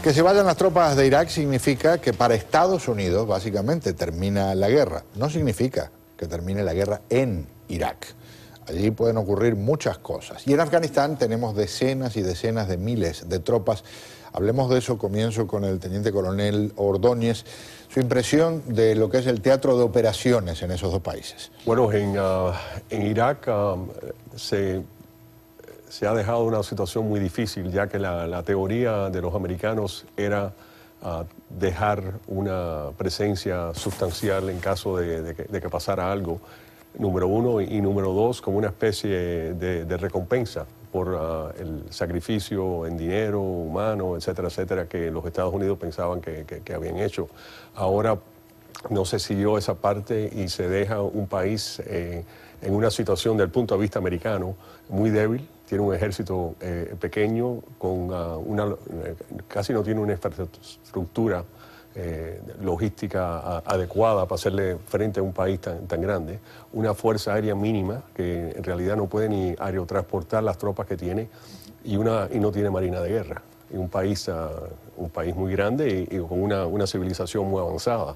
Que se vayan las tropas de Irak significa que para Estados Unidos, básicamente, termina la guerra. No significa que termine la guerra en Irak. Allí pueden ocurrir muchas cosas. Y en Afganistán tenemos decenas y decenas de miles de tropas. Hablemos de eso, comienzo con el teniente coronel Ordóñez. Su impresión de lo que es el teatro de operaciones en esos dos países. Bueno, en Irak se ha dejado una situación muy difícil, ya que la teoría de los americanos era dejar una presencia sustancial en caso de que pasara algo, número uno, y número dos, como una especie de recompensa por el sacrificio en dinero, humano, etcétera, etcétera, que los Estados Unidos pensaban que habían hecho. Ahora no se siguió esa parte y se deja un país en una situación, del punto de vista americano, muy débil. Tiene un ejército pequeño, con casi no tiene una infraestructura logística adecuada para hacerle frente a un país tan grande, una fuerza aérea mínima que en realidad no puede ni aerotransportar las tropas que tiene y no tiene marina de guerra. Y un país muy grande y con una civilización muy avanzada.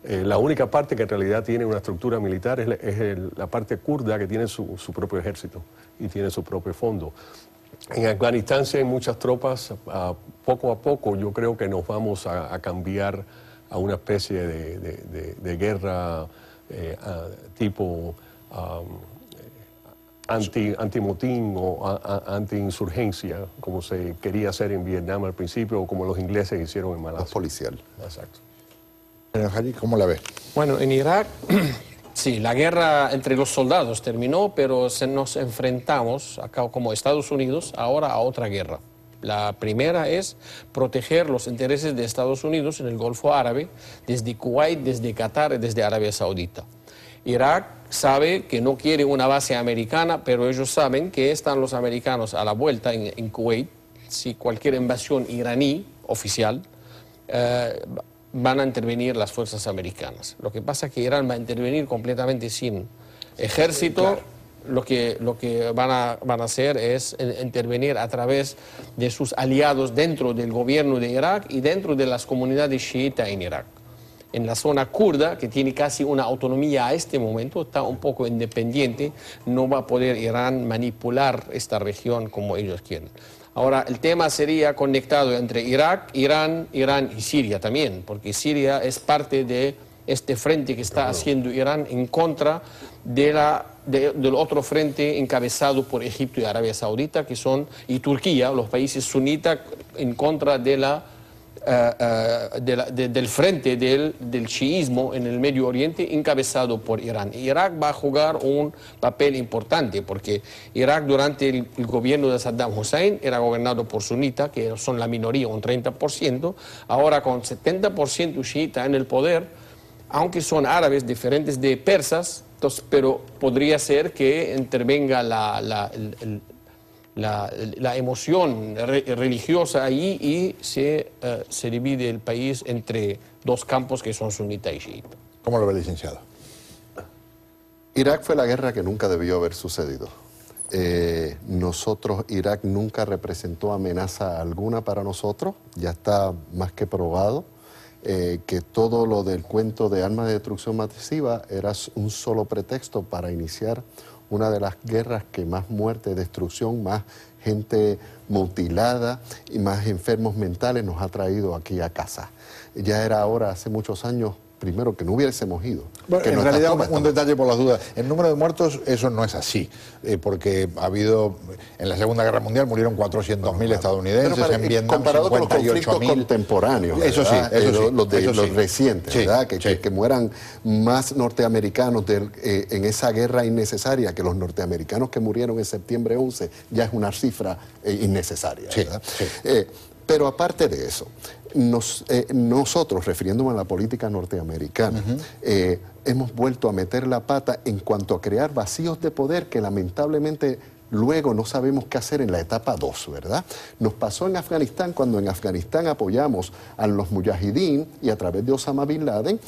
La única parte que en realidad tiene una estructura militar es la parte kurda, que tiene su propio ejército y tiene su propio fondo. En Afganistán sí hay muchas tropas. Poco a poco yo creo que nos vamos a cambiar a una especie de guerra tipo antimotín o antiinsurgencia, como se quería hacer en Vietnam al principio o como los ingleses hicieron en Malasia. Más policial. Exacto. ¿Cómo la ves? Bueno, en Irak, sí, la guerra entre los soldados terminó, pero nos enfrentamos, acá como Estados Unidos, ahora a otra guerra. La primera es proteger los intereses de Estados Unidos en el Golfo Árabe, desde Kuwait, desde Qatar y desde Arabia Saudita. Irak sabe que no quiere una base americana, pero ellos saben que están los americanos a la vuelta en Kuwait. Si cualquier invasión iraní oficial, van a intervenir las fuerzas americanas. Lo que pasa es que Irán va a intervenir completamente sin ejército. Claro. Lo que van a hacer es intervenir a través de sus aliados dentro del gobierno de Irak y dentro de las comunidades chiitas en Irak. En la zona kurda, que tiene casi una autonomía a este momento, está un poco independiente, no va a poder Irán manipular esta región como ellos quieren. Ahora, el tema sería conectado entre Irak, Irán y Siria también, porque Siria es parte de este frente que está haciendo Irán en contra del otro frente encabezado por Egipto y Arabia Saudita, y Turquía, los países sunitas, en contra del frente del chiismo en el Medio Oriente encabezado por Irán. Irak va a jugar un papel importante porque Irak durante el gobierno de Saddam Hussein era gobernado por sunitas, que son la minoría, un 30%, ahora con 70% chiita en el poder, aunque son árabes diferentes de persas, pero podría ser que intervenga la emoción religiosa allí y se divide el país entre dos campos que son sunita y chiita. ¿Cómo lo ve, licenciado? Irak fue la guerra que nunca debió haber sucedido. Irak nunca representó amenaza alguna para nosotros, ya está más que probado que todo lo del cuento de armas de destrucción masiva era un solo pretexto para iniciar una de las guerras que más muerte, destrucción, más gente mutilada y más enfermos mentales nos ha traído aquí a casa. Ya era hora, hace muchos años, primero, que no hubiésemos ido. Bueno, en realidad, un detalle por las dudas. El número de muertos, eso no es así. Porque ha habido, en la Segunda Guerra Mundial murieron 400.000 estadounidenses, en Vietnam comparado con los conflictos contemporáneos, eso sí, los recientes, sí, ¿verdad? Sí. Que mueran más norteamericanos en esa guerra innecesaria, que los norteamericanos que murieron en septiembre 11 ya es una cifra innecesaria, ¿verdad? Sí. Pero aparte de eso, nosotros, refiriéndome a la política norteamericana, hemos vuelto a meter la pata en cuanto a crear vacíos de poder que lamentablemente luego no sabemos qué hacer en la etapa 2, ¿verdad? Nos pasó en Afganistán cuando en Afganistán apoyamos a los mujahidín y a través de Osama Bin Laden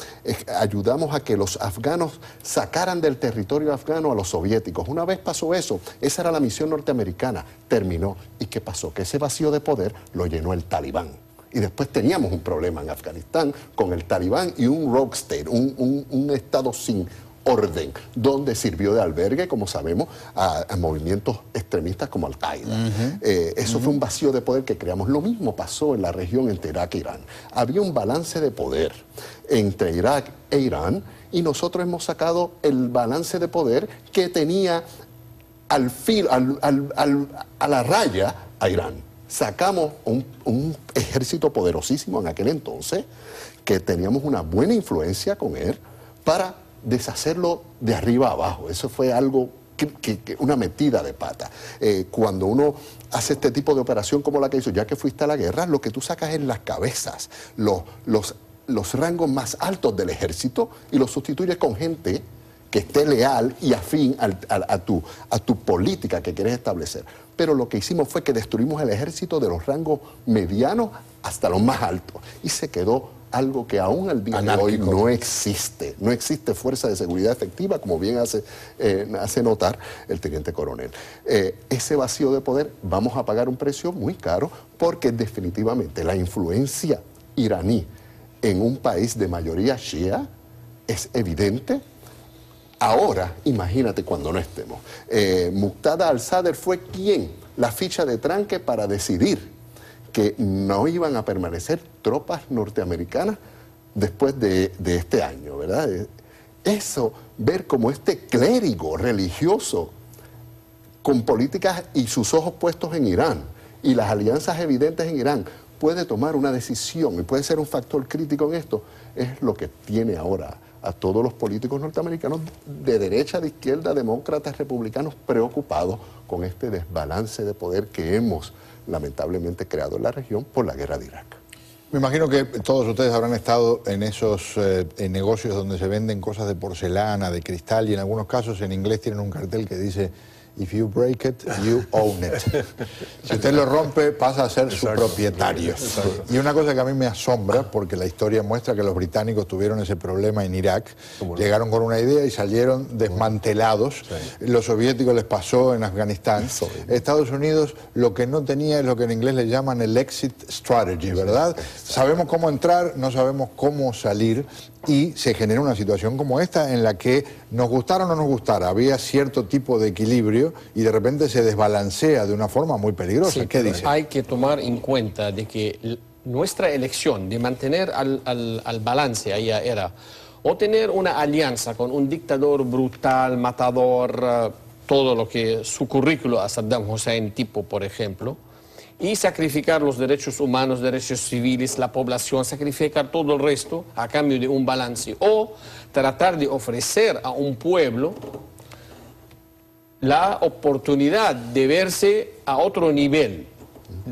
ayudamos a que los afganos sacaran del territorio afgano a los soviéticos. Una vez pasó eso, esa era la misión norteamericana, terminó. ¿Y qué pasó? Que ese vacío de poder lo llenó el Talibán. Y después teníamos un problema en Afganistán con el Talibán y un rogue state, un estado sin orden, donde sirvió de albergue, como sabemos, a movimientos extremistas como Al-Qaeda. Eso fue un vacío de poder que creamos. Lo mismo pasó en la región entre Irak e Irán. Había un balance de poder entre Irak e Irán y nosotros hemos sacado el balance de poder que tenía a la raya a Irán. Sacamos un ejército poderosísimo en aquel entonces, que teníamos una buena influencia con él, para deshacerlo de arriba a abajo. Eso fue algo, una metida de pata. Cuando uno hace este tipo de operación como la que hizo, ya que fuiste a la guerra, lo que tú sacas es las cabezas, los rangos más altos del ejército, y los sustituyes con gente que esté leal y afín a tu política que quieres establecer. Pero lo que hicimos fue que destruimos el ejército de los rangos medianos hasta los más altos. Y se quedó algo que aún al día de hoy no existe. No existe fuerza de seguridad efectiva, como bien hace notar el teniente coronel. Ese vacío de poder vamos a pagar un precio muy caro, porque definitivamente la influencia iraní en un país de mayoría shia es evidente. Ahora, imagínate cuando no estemos. Muqtada al-Sadr fue la ficha de tranque para decidir que no iban a permanecer tropas norteamericanas después de este año, ¿verdad? Eso, ver cómo este clérigo religioso, con políticas y sus ojos puestos en Irán, y las alianzas evidentes en Irán, puede tomar una decisión y puede ser un factor crítico en esto, es lo que tiene ahora a todos los políticos norteamericanos de derecha, de izquierda, demócratas, republicanos, preocupados con este desbalance de poder que hemos lamentablemente creado en la región por la guerra de Irak. Me imagino que todos ustedes habrán estado en esos en negocios donde se venden cosas de porcelana, de cristal, y en algunos casos en inglés tienen un cartel que dice: "If you break it, you own it". Si usted lo rompe, pasa a ser su propietario. Y una cosa que a mí me asombra, porque la historia muestra que los británicos tuvieron ese problema en Irak, llegaron con una idea y salieron desmantelados. Los soviéticos les pasó en Afganistán. Estados Unidos lo que no tenía es lo que en inglés le llaman el exit strategy, ¿verdad? Sabemos cómo entrar, no sabemos cómo salir, y se genera una situación como esta en la que, nos gustara o no nos gustara, había cierto tipo de equilibrio y de repente se desbalancea de una forma muy peligrosa. Sí, ¿qué dice? Hay que tomar en cuenta de que nuestra elección de mantener al balance allá era o tener una alianza con un dictador brutal, matador, todo lo que su currículo a Saddam Hussein tipo, por ejemplo, y sacrificar los derechos humanos, derechos civiles, la población, sacrificar todo el resto a cambio de un balance, o tratar de ofrecer a un pueblo la oportunidad de verse a otro nivel.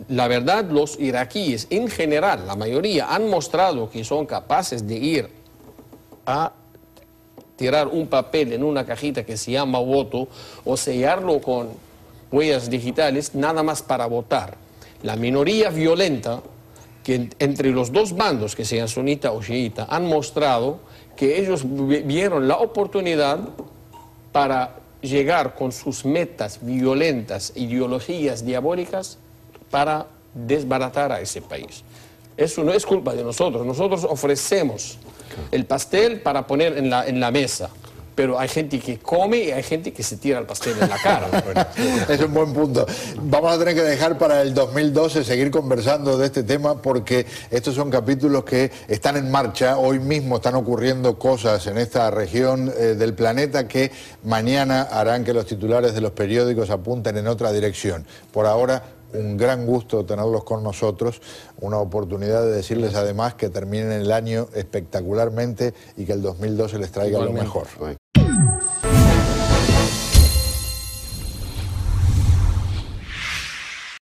La verdad, los iraquíes en general, la mayoría, han mostrado que son capaces de ir a tirar un papel en una cajita que se llama voto o sellarlo con huellas digitales, nada más para votar. La minoría violenta, que entre los dos bandos, que sean sunita o chiita, han mostrado que ellos vieron la oportunidad para llegar con sus metas violentas, ideologías diabólicas, para desbaratar a ese país. Eso no es culpa de nosotros. Nosotros ofrecemos el pastel para poner en la mesa, pero hay gente que come y hay gente que se tira el pastel en la cara. Es un buen punto. Vamos a tener que dejar para el 2012 seguir conversando de este tema, porque estos son capítulos que están en marcha. Hoy mismo están ocurriendo cosas en esta región del planeta que mañana harán que los titulares de los periódicos apunten en otra dirección. Por ahora, un gran gusto tenerlos con nosotros, una oportunidad de decirles además que terminen el año espectacularmente y que el 2012 les traiga lo mejor.